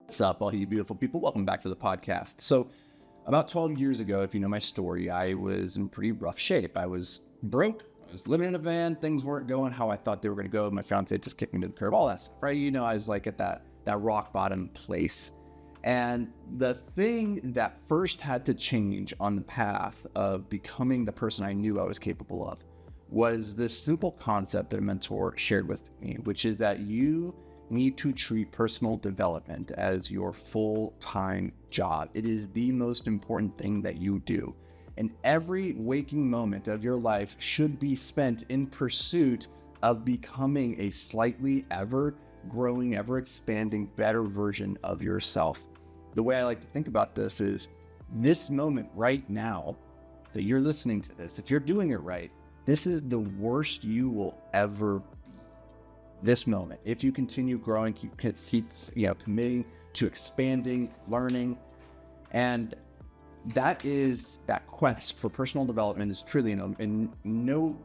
What's up, all you beautiful people? Welcome back to the podcast. So, about 12 years ago, if you know my story, I was in pretty rough shape. I was broke. I was living in a van. Things weren't going how I thought they were going to go. My fiance just kicked me to the curb, all that stuff, right? I was like at that rock bottom place. And the thing that first had to change on the path of becoming the person I knew I was capable of was this simple concept that a mentor shared with me, which is that you need to treat personal development as your full-time job. It is the most important thing that you do. And every waking moment of your life should be spent in pursuit of becoming a slightly ever-growing, ever-expanding, better version of yourself. The way I like to think about this is this moment right now that you're listening to this, if you're doing it right, this is the worst you will ever be. This moment, if you continue growing, keep committing to expanding, learning, and that quest for personal development is truly in no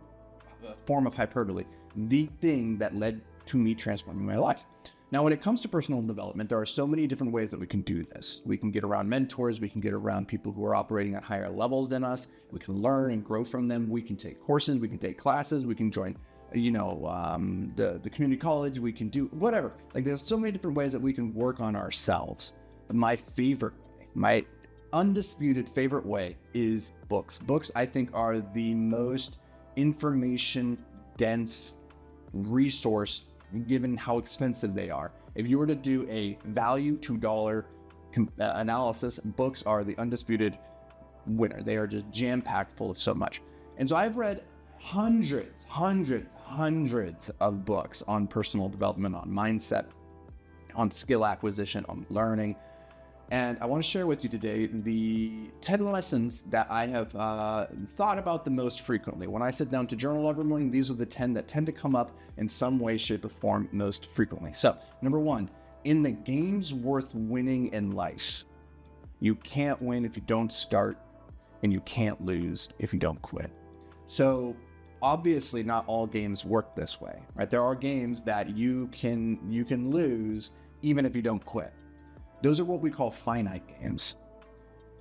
form of hyperbole the thing that led to me transforming my life. Now, when it comes to personal development, there are so many different ways that we can do this. We can get around mentors, we can get around people who are operating at higher levels than us. We can learn and grow from them. We can take courses, we can take classes, we can join the community college, we can do whatever. Like, there's so many different ways that we can work on ourselves. But my undisputed favorite way is books. Books, I think, are the most information dense resource given how expensive they are. If you were to do a value to dollar analysis, books are the undisputed winner. They are just jam-packed full of so much. And so I've read hundreds of books on personal development, on mindset, on skill acquisition, on learning. And I want to share with you today the 10 lessons that I have thought about the most frequently. When I sit down to journal every morning, these are the 10 that tend to come up in some way, shape, or form most frequently. So, number 1, in the games worth winning in life, you can't win if you don't start, and you can't lose if you don't quit. So, obviously, not all games work this way, right? There are games that you can lose even if you don't quit. Those are what we call finite games.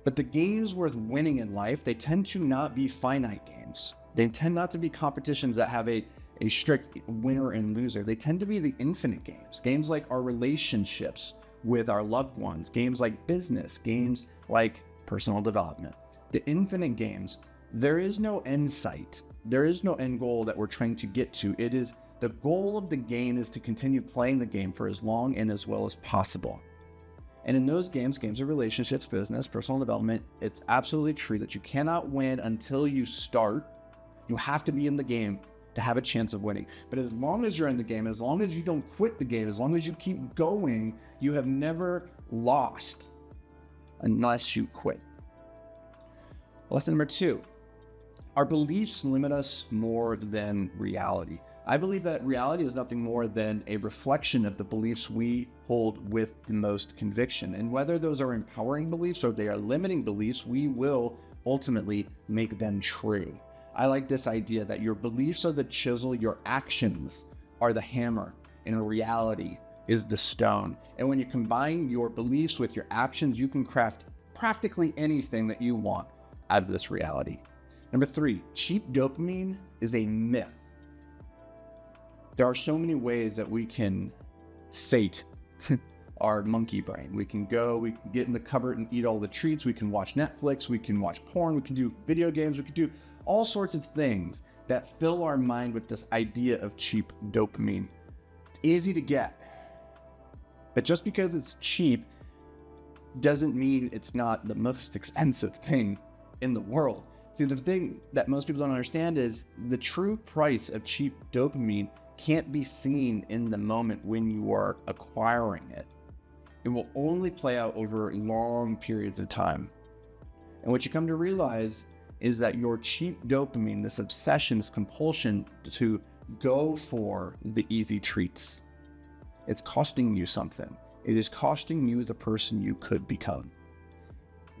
But the games worth winning in life, they tend to not be finite games. They tend not to be competitions that have a strict winner and loser. They tend to be the infinite games. Games like our relationships with our loved ones, games like business, games like personal development. The infinite games, there is no end sight. There is no end goal that we're trying to get to. It is the goal of the game is to continue playing the game for as long and as well as possible. And in those games of relationships, business, personal development, it's absolutely true that you cannot win until you start. You have to be in the game to have a chance of winning. But as long as you're in the game, as long as you don't quit the game, as long as you keep going, you have never lost unless you quit. Lesson number 2, our beliefs limit us more than reality. I believe that reality is nothing more than a reflection of the beliefs we hold with the most conviction. And whether those are empowering beliefs or they are limiting beliefs, we will ultimately make them true. I like this idea that your beliefs are the chisel, your actions are the hammer, and reality is the stone. And when you combine your beliefs with your actions, you can craft practically anything that you want out of this reality. Number 3, cheap dopamine is a myth. There are so many ways that we can sate our monkey brain. We can get in the cupboard and eat all the treats. We can watch Netflix. We can watch porn. We can do video games. We can do all sorts of things that fill our mind with this idea of cheap dopamine. It's easy to get. But just because it's cheap doesn't mean it's not the most expensive thing in the world. See, the thing that most people don't understand is the true price of cheap dopamine can't be seen in the moment when you are acquiring it. It will only play out over long periods of time. And what you come to realize is that your cheap dopamine, this obsession, this compulsion to go for the easy treats, it's costing you something. It is costing you the person you could become.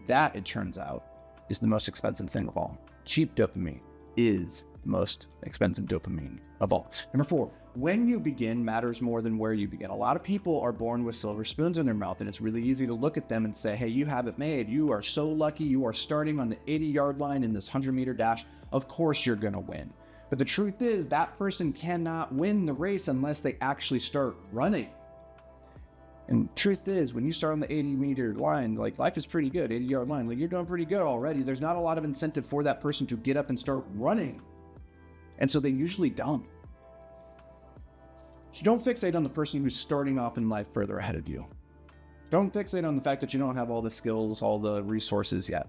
That, it turns out, is the most expensive thing of all. Cheap dopamine is the most expensive dopamine of all. Number 4, when you begin matters more than where you begin. A lot of people are born with silver spoons in their mouth, and it's really easy to look at them and say, hey, you have it made. You are so lucky. You are starting on the 80-yard line in this 100-meter dash. Of course you're going to win. But the truth is that person cannot win the race unless they actually start running. And the truth is, when you start on the 80-meter line, like, life is pretty good, 80-yard line, like, you're doing pretty good already. There's not a lot of incentive for that person to get up and start running. And so they usually don't. So don't fixate on the person who's starting off in life further ahead of you. Don't fixate on the fact that you don't have all the skills, all the resources yet.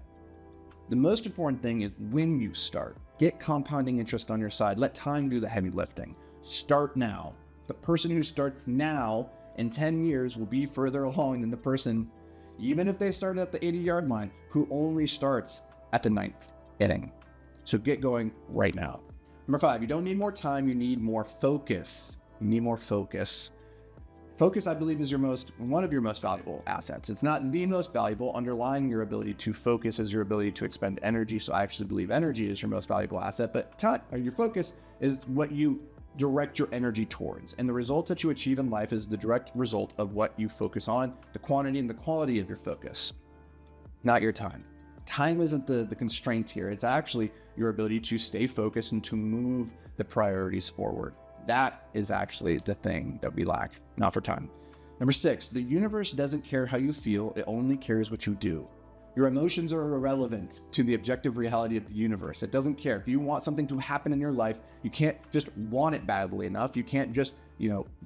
The most important thing is when you start. Get compounding interest on your side. Let time do the heavy lifting. Start now. The person who starts now in 10 years will be further along than the person, even if they started at the 80-yard line, who only starts at the 9th inning. So get going right now. Number 5, you don't need more time, you need more focus. You need more focus. Focus, I believe, is one of your most valuable assets. It's not the most valuable. Underlying your ability to focus is your ability to expend energy. So I actually believe energy is your most valuable asset, but time, or your focus, is what you direct your energy towards. And the results that you achieve in life is the direct result of what you focus on, the quantity and the quality of your focus, not your time. Time isn't the constraint here. It's actually your ability to stay focused and to move the priorities forward. That is actually the thing that we lack, not for time. Number 6, the universe doesn't care how you feel. It only cares what you do. Your emotions are irrelevant to the objective reality of the universe. It doesn't care. If you want something to happen in your life, you can't just want it badly enough. You can't just,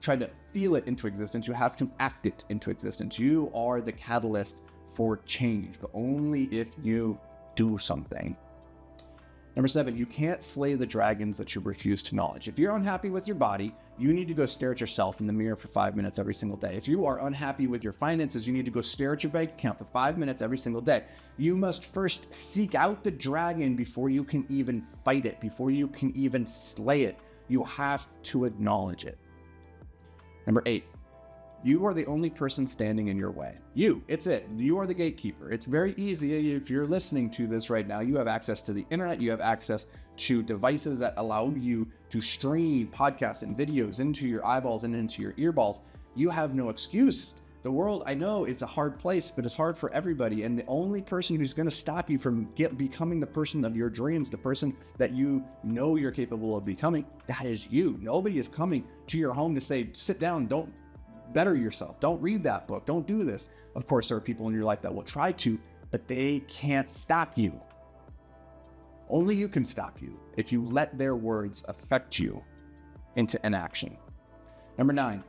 try to feel it into existence. You have to act it into existence. You are the catalyst for change, but only if you do something. Number 7, you can't slay the dragons that you refuse to acknowledge. If you're unhappy with your body, you need to go stare at yourself in the mirror for 5 minutes every single day. If you are unhappy with your finances, you need to go stare at your bank account for 5 minutes every single day. You must first seek out the dragon before you can even fight it, before you can even slay it. You have to acknowledge it. Number 8, you are the only person standing in your way. It's it. You are the gatekeeper. It's very easy. If you're listening to this right now, you have access to the internet. You have access to devices that allow you to stream podcasts and videos into your eyeballs and into your earballs. You have no excuse. The world, I know it's a hard place, but it's hard for everybody. And the only person who's going to stop you from becoming the person of your dreams, the person that you know you're capable of becoming, that is you. Nobody is coming to your home to say, sit down, don't better yourself. Don't read that book. Don't do this. Of course, there are people in your life that will try to, but they can't stop you. Only you can stop you if you let their words affect you into inaction. Number 9,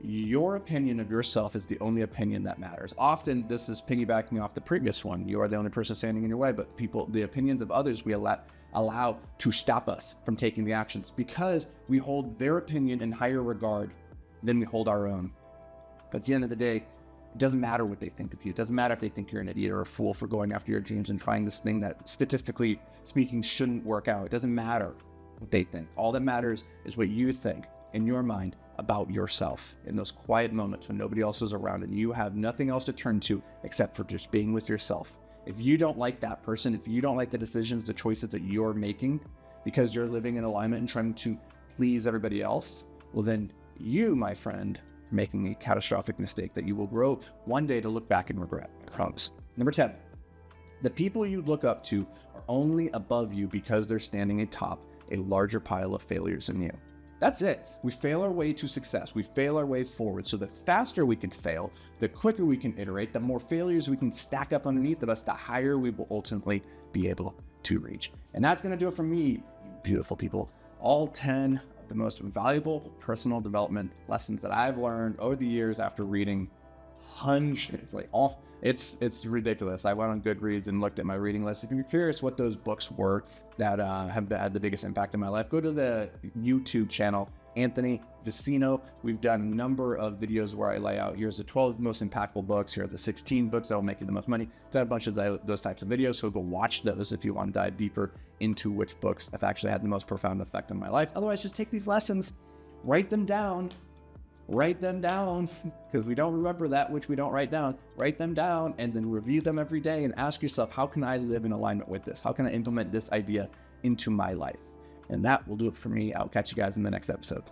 your opinion of yourself is the only opinion that matters. Often, this is piggybacking off the previous one. You are the only person standing in your way, but the opinions of others we allow to stop us from taking the actions because we hold their opinion in higher regard than we hold our own. But at the end of the day, it doesn't matter what they think of you. It doesn't matter if they think you're an idiot or a fool for going after your dreams and trying this thing that statistically speaking shouldn't work out. It doesn't matter what they think. All that matters is what you think in your mind about yourself in those quiet moments when nobody else is around and you have nothing else to turn to except for just being with yourself. If you don't like that person, if you don't like the decisions, the choices that you're making because you're living in alignment and trying to please everybody else, well then you, my friend, making a catastrophic mistake that you will grow one day to look back and regret, I promise. Number 10, the people you look up to are only above you because they're standing atop a larger pile of failures than you. That's it. We fail our way to success. We fail our way forward. So the faster we can fail, the quicker we can iterate, the more failures we can stack up underneath of us, the higher we will ultimately be able to reach. And that's going to do it for me, beautiful people. All 10 the most valuable personal development lessons that I've learned over the years after reading hundreds, it's ridiculous. I went on Goodreads and looked at my reading list. If you're curious what those books were that have had the biggest impact in my life, go to the YouTube channel, Anthony Vicino. We've done a number of videos where I lay out, here's the 12 most impactful books, here are the 16 books that will make you the most money. Done a bunch of those types of videos, so go watch those if you want to dive deeper into which books have actually had the most profound effect on my life. Otherwise, just take these lessons, write them down, because we don't remember that which we don't write down. Write them down and then review them every day and ask yourself, how can I live in alignment with this? How can I implement this idea into my life? And that will do it for me. I'll catch you guys in the next episode.